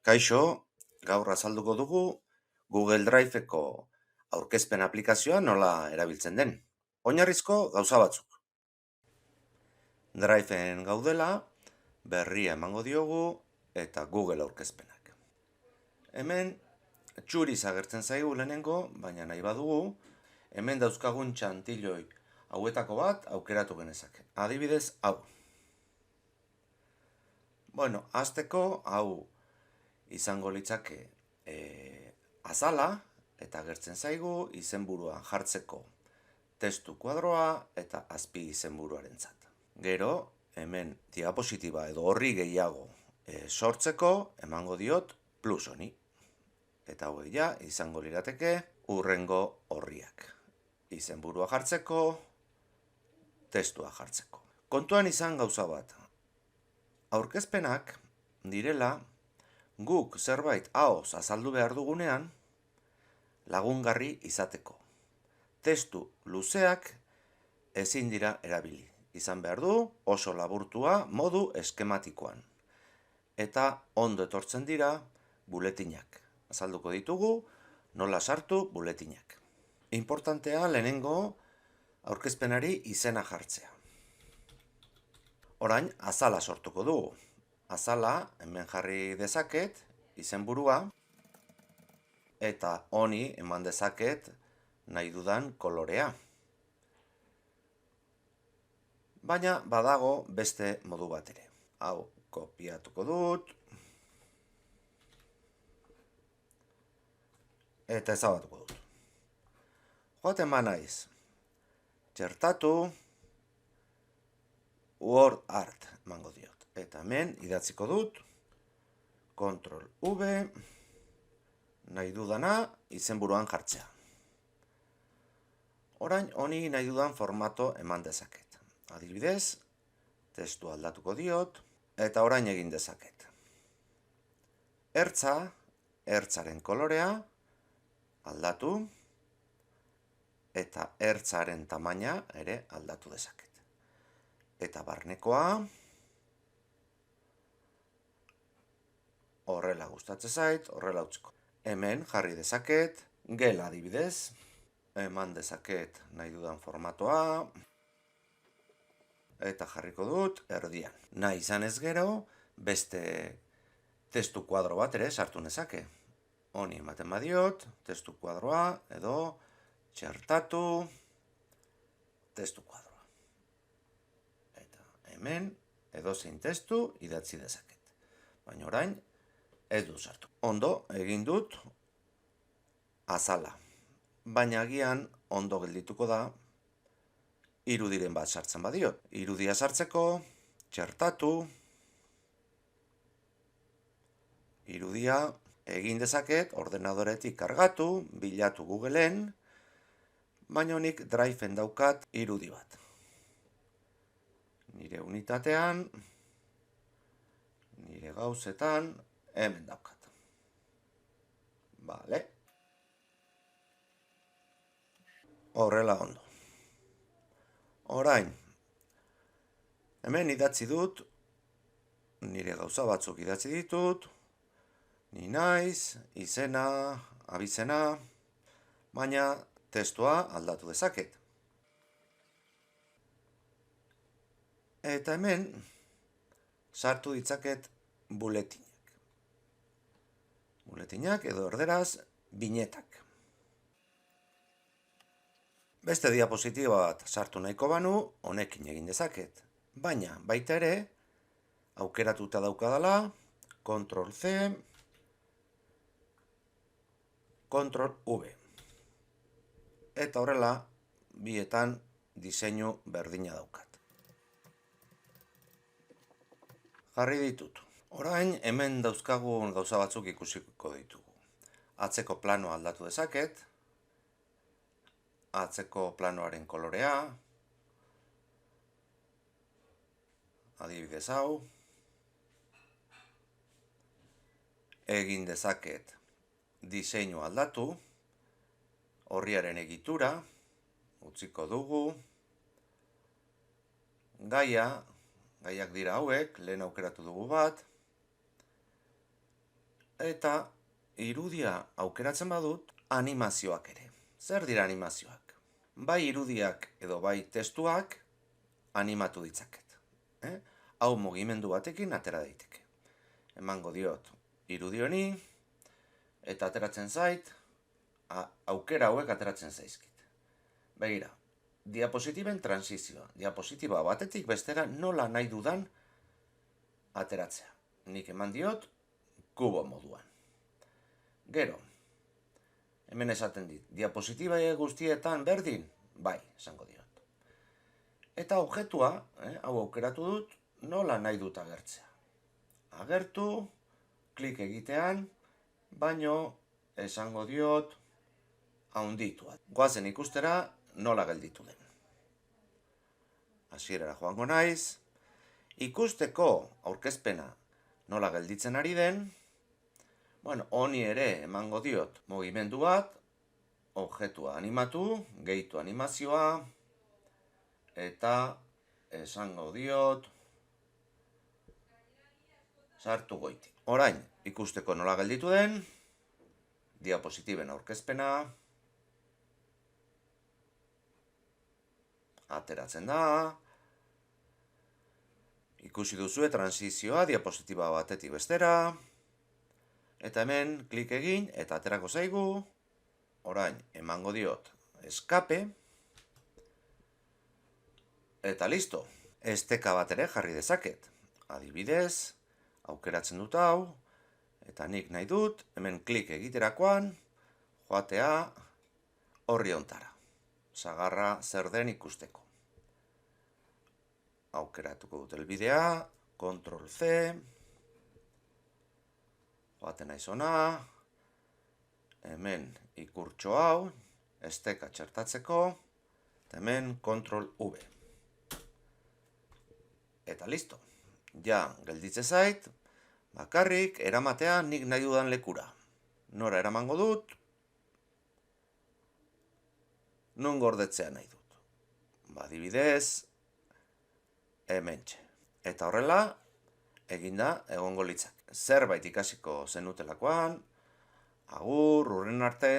Kaixo, gaur azalduko dugu Google Driveko aurkezpen aplikazioa nola erabiltzen den. Oinarrizko gauza batzuk. Driveen gaudela, berria emango diogu eta Google aurkezpenak. Hemen txuriz agertzen zaigu lehenengo, baina nahi badugu, hemen dauzkagun txantiloi hauetako bat aukeratu genezake. Adibidez, hau. Bueno, hasteko hau izango litzake azala, eta agertzen zaigu izenburua jartzeko testu kuadroa eta azpi izenburuarentzat. Gero, hemen diapositiba edo horri gehiago sortzeko emango diot plus honi. Eta hau ja izango lirateke hurrengo horriak. Izenburua jartzeko, testua jartzeko. Kontuan izan gauza bat. Aurkezpenak direla guk zerbait ahoz azaldu behar dugunean lagungarri izateko. Testu luzeak ezin dira erabili. Izan behar du oso laburtua modu eskematikoan. Eta ondo etortzen dira buletinak. Azalduko ditugu nola sartu buletinak. Importantea lehenengo aurkezpenari izena jartzea. Orain azala sortuko dugu. Azala hemen jarri dezaket izenburua eta honi eman dezaket nahi dudan kolorea. Baina badago beste modu bat ere. Hau kopiatuko dut eta ezabatuko dut. Joaten ba naiz. Txertatu Word Art emango diot. Eta hemen idatziko dut Ctrl V nahi dudana izenburuan jartzea. Orain honi nahi dudan formato eman dezaket. Adibidez, testu aldatuko diot eta orain egin dezaket. Ertzaren kolorea aldatu eta ertzaren tamaina ere aldatu dezaket. Eta barnekoa horrela gustatzen zait, horrela utziko. Hemen jarri dezaket gela adibidez, eman dezaket nahi dudan formatoa eta jarriko dut erdian. Nahi izan ez gero, beste testu kuadro bat ere sartu nezake. Honi ematen badiot, testu kuadroa edo txertatu testu kuadroa. Eta hemen edozein testu idatzi dezaket. Baina orain ez dut sartu. Ondo egin dut azala. Baina agian ondo geldituko da irudiren bat sartzen badiot. Irudia sartzeko txertatu irudia egin dezaket ordenadoretik kargatu, bilatu Googleen, baina nik Driveen daukat irudi bat. Nire unitatean, nire gauzetan, hemen daukat. Bale. Horrela ondo. Orain, hemen idatzi dut, nire gauza batzuk idatzi ditut, ni naiz, izena, abizena, baina testua aldatu dezaket. Eta hemen sartu ditzaket buletinak. Buletinak edo erderaz binetak. Beste diapositiba bat sartu nahiko banu, honekin egin dezaket. Baina baita ere, aukeratuta daukadala, Ctrl C, Ctrl V. Eta horrela, bietan diseinu berdina daukat. Jarri ditut. Orain, hemen dauzkagun gauza batzuk ikusiko ditugu. Atzeko plano aldatu dezaket, atzeko planoaren kolorea, adibidez hau, egin dezaket diseinu aldatu, horriaren egitura, utziko dugu, gaiak dira hauek, lehen aukeratu dugu bat, eta irudia aukeratzen badut, animazioak ere. Zer dira animazioak? Bai irudiak edo bai testuak animatu ditzaket. Hau mugimendu batekin atera daiteke. Emango diot irudi honi, eta ateratzen zait, aukera hauek ateratzen zaizkit. Begira, diapositiben transizioa. Diapositiba batetik bestera nola nahi dudan ateratzea. Nik eman diot kubo moduan. Gero, hemen esaten dit, diapositiba guztietan berdin? Bai, esango diot. Eta objetua, hau aukeratu dut, nola nahi dut agertzea. Agertu, klik egitean, baino esango diot haunditua. Goazen ikustera nola gelditu den. Hasierara joango naiz, ikusteko aurkezpena nola gelditzen ari den, honi ere emango diot mugimendu bat, objetua animatu, gehitu animazioa, eta esango diot sartu goiti. Orain, ikusteko nola gelditu den, diapositiben aurkezpena, ateratzen da, ikusi duzue transizioa diapositiba batetik bestera, eta hemen klik egin eta aterako zaigu, orain emango diot escape, eta listo. Esteka bat ere jarri dezaket. Adibidez, aukeratzen dut hau, eta nik nahi dut, hemen klik egiterakoan, joatea horri ontara. Sagarra zer den ikusteko. Aukeratuko dut helbidea, Ctrl C, joaten naiz hona, hemen ikurtxo hau, esteka txertatzeko, eta hemen Ctrl V. Eta listo. Ja, gelditze zait, bakarrik eramatea nik nahi dudan lekura. Nora eramango dut, nun gordetzea nahi dut. Adibidez, hementxe. Eta horrela, eginda egongo litzak. Zerbait ikasiko zenutelakoan, agur, hurren arte.